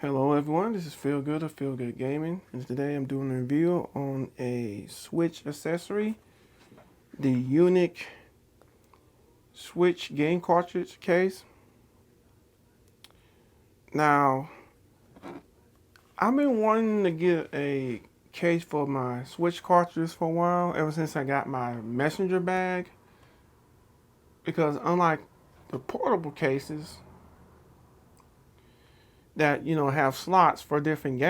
Hello everyone, this is FeelGood of FeelGood Gaming, and today I'm doing a review on a Switch accessory, the Younik Switch Game Cartridge case. Now, I've been wanting to get a case for my Switch cartridges for a while, ever since I got my messenger bag, because unlike the portable cases that, have slots for different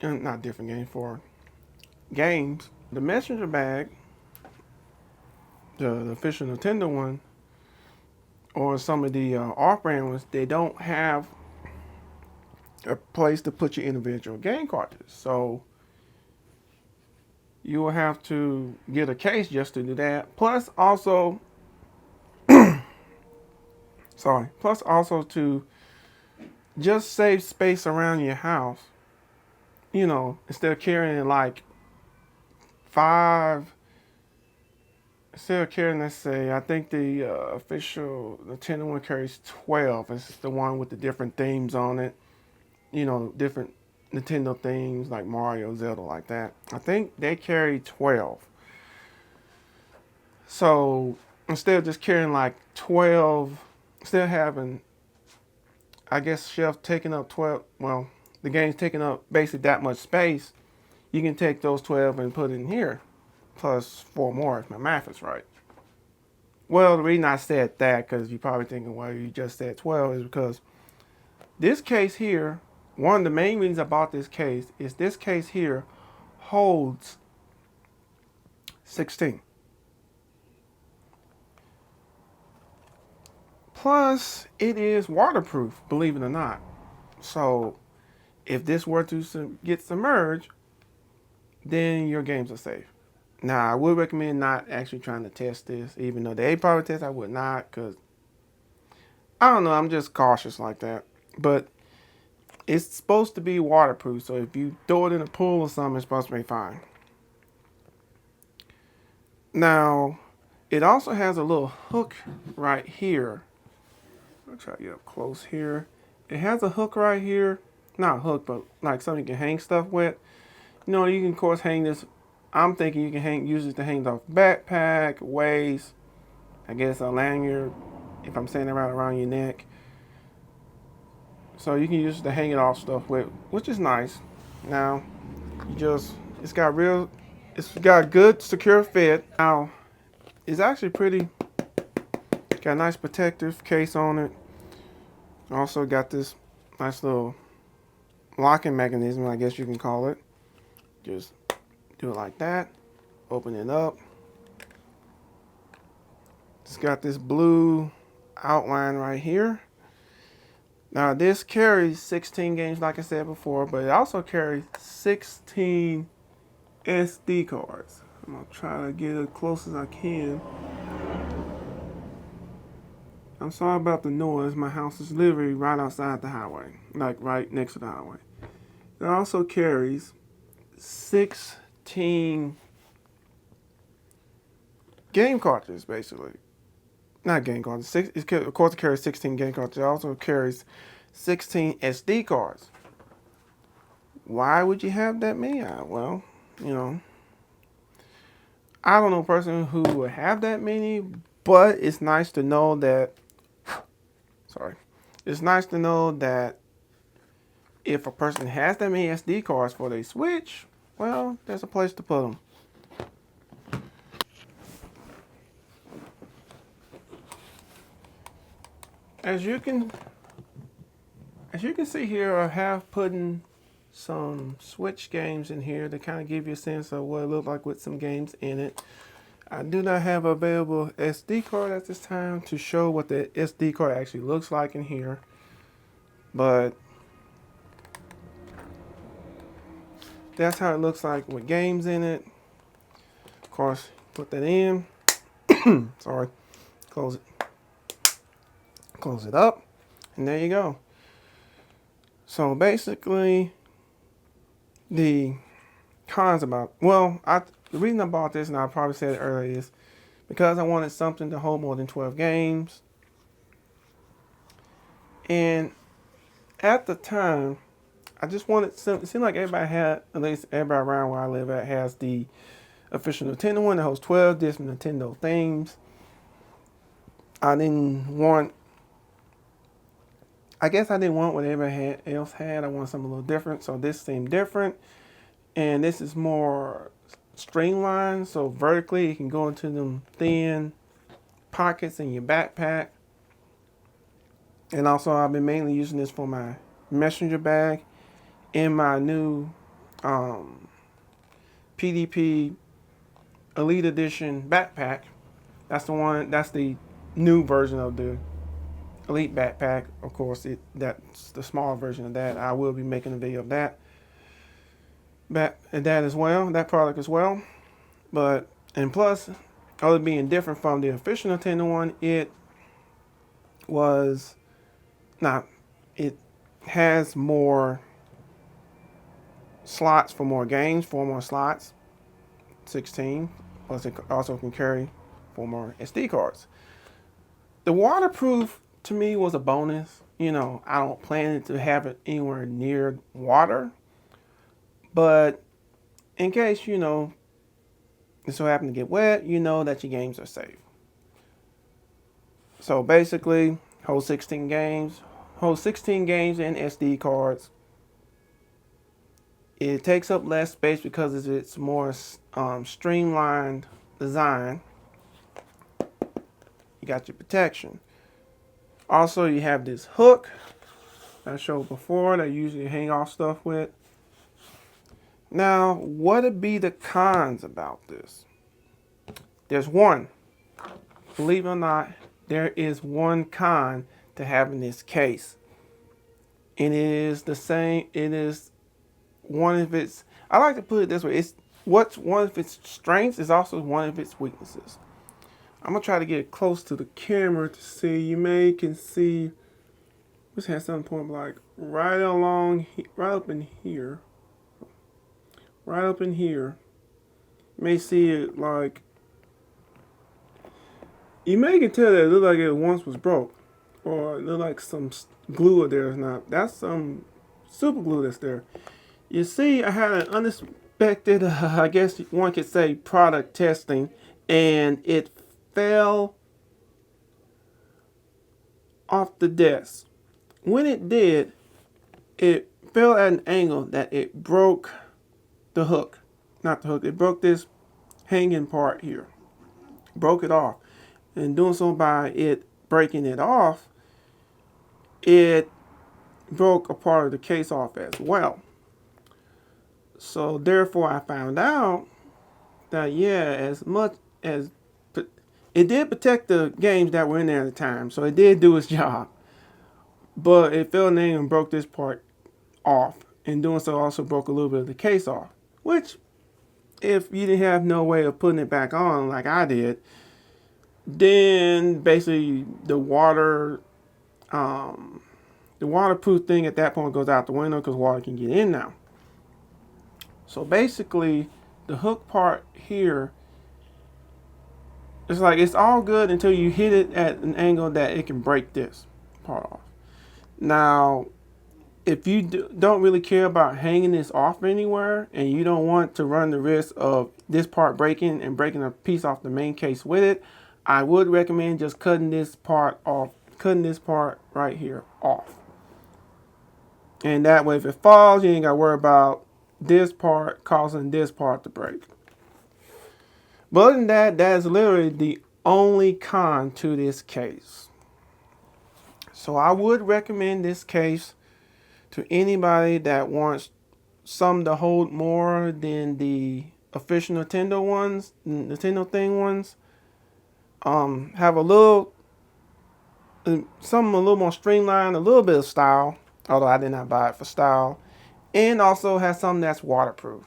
not different game, for games, the messenger bag, the official Nintendo one, or some of the off-brand ones, they don't have a place to put your individual game cartridges. So you will have to get a case just to do that. Plus also to just save space around your house. Instead of carrying like five, instead of carrying, let's say, I think the official Nintendo one carries 12. It's the one with the different themes on it. Different Nintendo things like Mario, Zelda, like that. I think they carry 12. So instead of just carrying like 12, instead of having, I guess, shelf taking up 12, well, the game's taking up basically that much space, you can take those 12 and put it in here, plus 4 more if my math is right. Well, the reason I said that, because you're probably thinking, well, you just said 12, is because this case here, one of the main reasons I bought this case is this case here holds 16. Plus, it is waterproof, believe it or not. So, if this were to get submerged, then your games are safe. Now, I would recommend not actually trying to test this, even though they probably test, I would not, because I don't know, I'm just cautious like that. But it's supposed to be waterproof, so if you throw it in a pool or something, it's supposed to be fine. Now, it also has a little hook right here. I'll try to get up close here. It has a hook right here. Not a hook, but like something you can hang stuff with. You can of course hang this. I'm thinking you can use it to hang off backpack, waist, I guess a lanyard, if I'm saying it right, around your neck. So you can use it to hang it off stuff with, which is nice. Now, it's got good secure fit. Now, it's actually pretty, got a nice protective case on it. Also got this nice little locking mechanism, I guess you can call it. Just do it like that. Open it up. It's got this blue outline right here. Now this carries 16 games, like I said before, but it also carries 16 SD cards. I'm gonna try to get as close as I can. I'm sorry about the noise. My house is literally right outside the highway, like right next to the highway. It also carries 16 game cartridges, basically. Not game cards. Of course, it carries 16 game cards. It also carries 16 SD cards. Why would you have that many? Well, I don't know a person who would have that many, but it's nice to know that. Sorry, it's nice to know that if a person has that many SD cards for their Switch, well, there's a place to put them. As you can see here, I have put in some Switch games in here to kind of give you a sense of what it looks like with some games in it. I do not have an available SD card at this time to show what the SD card actually looks like in here, but that's how it looks like with games in it. Of course, put that in. Sorry, close it up, and there you go. So basically, the cons about, the reason I bought this, and I probably said it earlier, is because I wanted something to hold more than 12 games. And at the time, I just wanted some. It seemed like everybody had, at least everybody around where I live at, has the official Nintendo one that holds 12 different Nintendo themes. I didn't want. I guess I didn't want what everybody else had. I wanted something a little different, so this seemed different. And this is more streamlined, so vertically you can go into them thin pockets in your backpack. And also I've been mainly using this for my messenger bag in my new PDP Elite Edition backpack. That's the new version of the Elite backpack. Of course, that's the smaller version of that. I will be making a video of that as well, that product as well. But, and plus, other being different from the official Nintendo one, it has more slots for more games, 4 more slots, 16. Plus it also can carry 4 more SD cards. The waterproof to me was a bonus. You know, I don't plan to have it anywhere near water, but in case, you know, it so happen to get wet, you know that your games are safe. So basically, holds 16 games and SD cards. It takes up less space because of its more streamlined design. You got your protection. Also, you have this hook I showed before that you usually hang off stuff with. Now, what would be the cons about this? There's one. Believe it or not, there is one con to having this case. And it is the same, it is one of its, I like to put it this way, it's what's one of its strengths is also one of its weaknesses. I'm going to try to get close to the camera to see. You may can see, this has something point like right up in here. Right up in here. You may see it like, you may can tell that it looked like it once was broke. Or it looked like some glue there is not. That's some super glue that's there. You see, I had an unexpected, I guess one could say, product testing, and it fell off the desk. When it did, it fell at an angle that it broke the hook. Not the hook, it broke this hanging part here. Broke it off. And doing so by it breaking it off, it broke a part of the case off as well. So therefore I found out that as much as it did protect the games that were in there at the time, so it did do its job. But it fell in there and broke this part off. And doing so also broke a little bit of the case off. Which, if you didn't have no way of putting it back on like I did, then basically the waterproof thing at that point goes out the window because water can get in now. So basically, the hook part here, it's like it's all good until you hit it at an angle that it can break this part off. Now, if you don't really care about hanging this off anywhere and you don't want to run the risk of this part breaking and breaking a piece off the main case with it, I would recommend just cutting this part off, cutting this part right here off. And that way, if it falls, you ain't got to worry about this part causing this part to break. But other than that, that is literally the only con to this case. So I would recommend this case to anybody that wants some to hold more than the official Nintendo ones, Nintendo thing ones. Have a little, something a little more streamlined, a little bit of style, although I did not buy it for style, and also has something that's waterproof.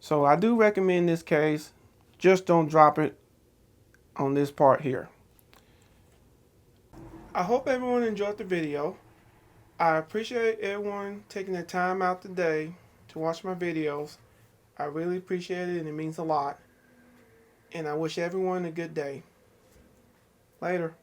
So I do recommend this case. Just don't drop it on this part here. I hope everyone enjoyed the video. I appreciate everyone taking the time out today to watch my videos. I really appreciate it and it means a lot. And I wish everyone a good day. Later.